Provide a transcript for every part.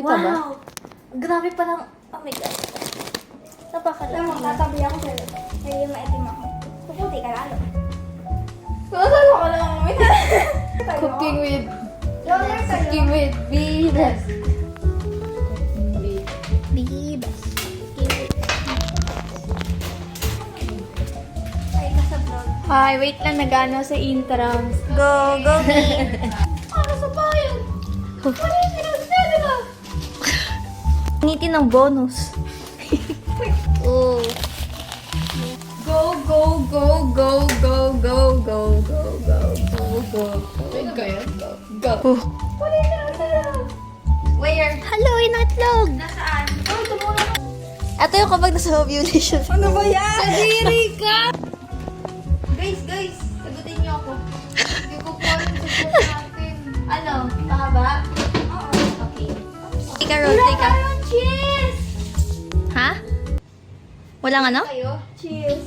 ka ba? Wow! Grabe pa lang. Oh my God. Napakalaki. Alam mo, tatabi ako sa'yo. Kaya yung maitim ako. Puputi ka lalo. Sasalo ka lang ang Cooking with... Longer sa'yo. Cooking with Venus. Bibas. Ay, nasa vlog. Hi, wait lang. Nagano sa intrams. Go, go, me. Ano sa bayan? Ano yung sinasabi ka? Ngiti ng bonus. Oh. Go, go, go, go, go, go, go, go, go, go, go. Wait ka yan? Go. Ano yung sinasabi? Where? Hello, inatlog. Nasaan? Oh, tumulong. Ito yung kapag nasa ovulation. Ano ba yan? Kadiri ka! Guys, sagutin niyo ako. Hindi ko po rin sagot natin. Ano? Pahaba? Oo. Okay. Ika, roll, tika. Cheers! Ha? Walang ano? Kayo? Cheers.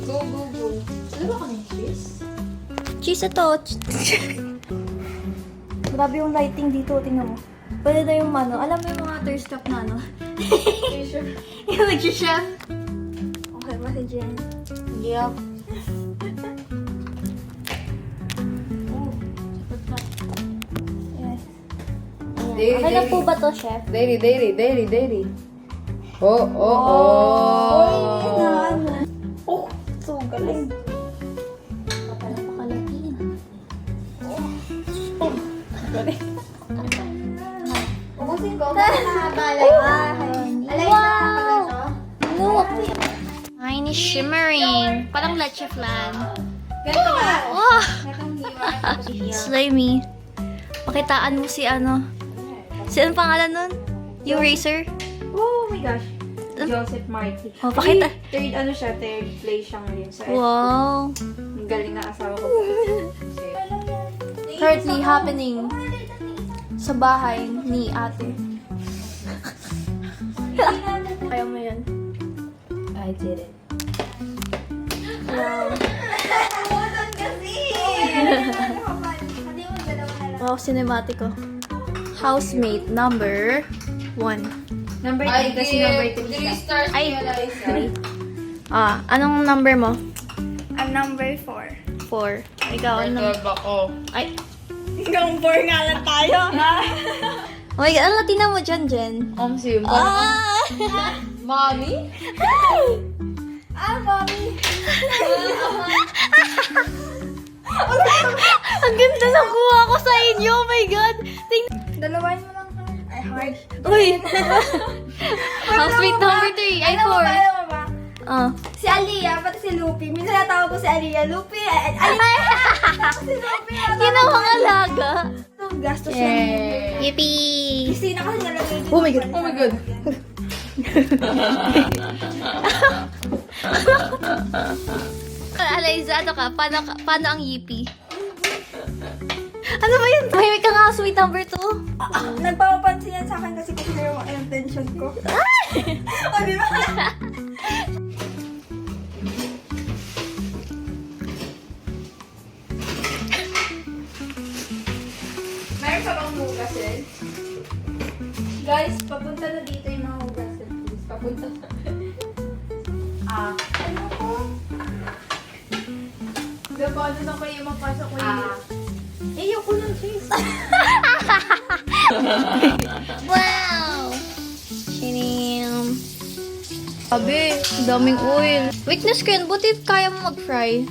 Go, go, go. Ano ba kami cheese? Cheese ito. Grabe yung lighting dito. Tingnan mo. Pwede na yung ano. Alam mo yung mga thirst trap na ano? Yung nag-chef. Okay ba si Jen? Yup. Yes. Dairy, Okay na po dairy. ba to, chef? Dairy, dairy, dairy, dairy. Oh, oh, Oh, oh. Oh, so galing. Napakalaki. Ubusin ko. Nakabalay. Alay na pala to. Look! Mine is shimmering. Parang leche flan. Ganito ba? Oh! Itong hiwa. Slimy. Pakitaan mo si ano. Si anong pangalan nun? Yung racer? Oh my gosh. Joseph Marty. Oh, pakita. Third place siya ngayon sa Wow. Ang galing na asawa ko. Currently happening sa bahay ni ate. Kaya mo yan. I did it. Wow. Ubusin kasi. Hindi mo dalawa na lang. Wow, cinematic oh. Housemate number 1. Number 3 kasi number 3 siya. stars Ay, Liza. anong number mo? I'm number 4. 4. Ikaw, ano? ako. Ay, Hanggang 4 nga lang tayo. oh my God, ano tingnan mo dyan, Jen? Sim. Mommy? Mommy. Ang ganda ng kuha ko sa inyo, oh my God! Dalawain mo lang. Ay, hard. Uy! Housemate number 3, ay 4. Alam mo ba? Si Aliyah, pati si Lupi. Minsan natawag ko si Aliyah. Lupi, Tapos si Lupi. Ginawang alaga. Ito, gastos yan. Yippee! Kasi na kasi nalagay dito. Oh my God. Oh my God. Eliza, ano ka? Paano ang yippee? Ano ba yun? May ka nga, sweet number 2. Nagpapapansin yan sa akin kasi kasi yung intention ko. O, di ba? Mayroon pa bang hugasin? Guys, papunta na dito yung mga hugasan. Please, papunta na. Ano ko? Paano na kayo mapasok ko yun? Eh, yung kulong cheese. Wow! Chinim. Sabi, daming oil. Weakness ko yun, buti kaya mo mag-fry.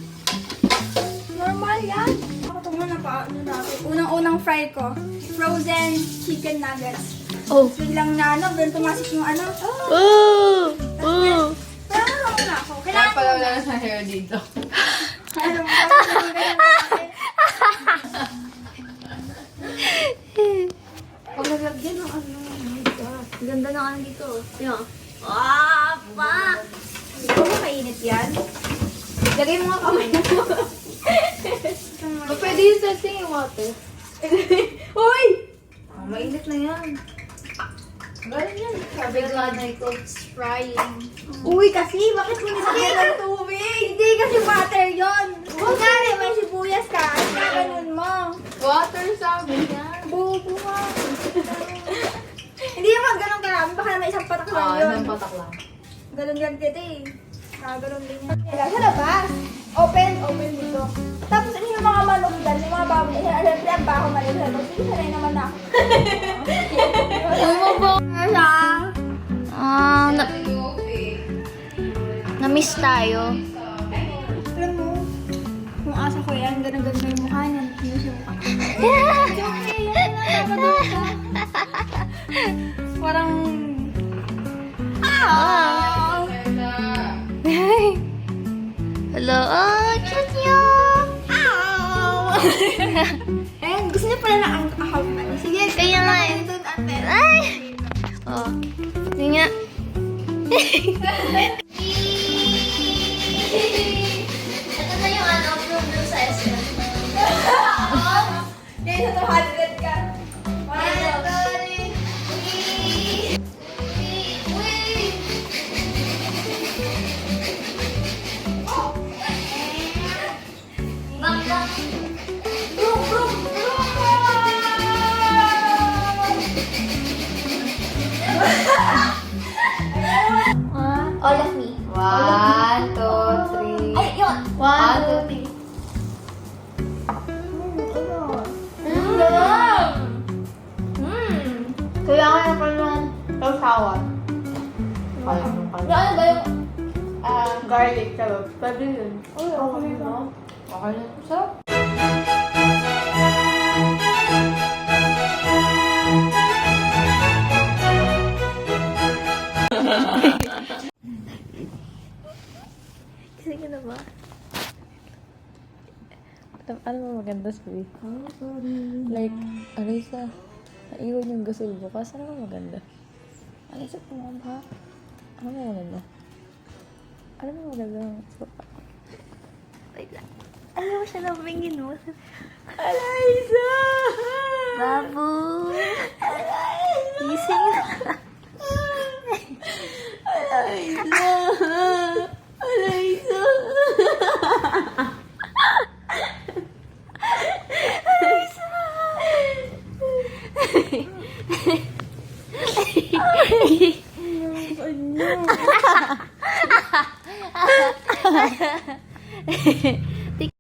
Normal yan. Ako ito muna pa. Ano natin? Unang-unang fry ko. Frozen chicken nuggets. Oh. Biglang na ano, biglang pumasok yung ano. Oh! Oh! Pero ano na ako. Kaya Kailangan pala wala na sa hair dito. ano mo, parang ganyan na ako. Paglalagyan ng ano. Oh my God. Ganda ng ano dito. Yan. Ah! Fuck! Ikaw mo mainit yan? Lagay mo nga kamay mo. Pwede yung setting yung water. Uy! Mainit na yan. Galing yan. Sabi ko na ito, frying. Uy, kasi bakit mo nilagyan ng tubig? Hindi kasi water yon. Kunyari, may sibuyas ka. Ganun mo. Water sa amin yan. Bobo ka. lang yun. Ng patak lang. Ganun yan kita eh. Ganun din yan. Kaya sa labas. Open dito. Tapos ano yung mga manok dyan, yung mga baboy. Alam niya ba ako malihan? Sige, sanay naman ako. Uy mo po. Na-miss tayo. Alam mo, yung asa ko yan, ganun na yung mukha niya. Hindi siya mukha. Okay, yan na nakakadota. Parang... Hello. Oh, cute niyo. Ayun, gusto niya pala na ang account na. Sige, Kaya nga eh. ito ate. Ay! Oh. Hindi nga. Ito na yung ano, upload dun sa SM. Yan, sa 200 ka. All of me. 1, 2, 3. Ay, yun. 1, 2, 3. Kaya nga yung kanuan. Sausawan. Kaya mo Ano ba yung... garlic salad. Pwede yun. Uy, okay ba? Okay na. Sarap. Sige na ba? Ano mo maganda sabi? Like, Alisa, naiwan yung gasol bukas. Ano mo maganda? Alisa, pumunta ba? Ano mo maganda? Ano mo maganda? Wait lang. Ano mo siya napingin mo? Alisa! Babu! Gising na. Alisa!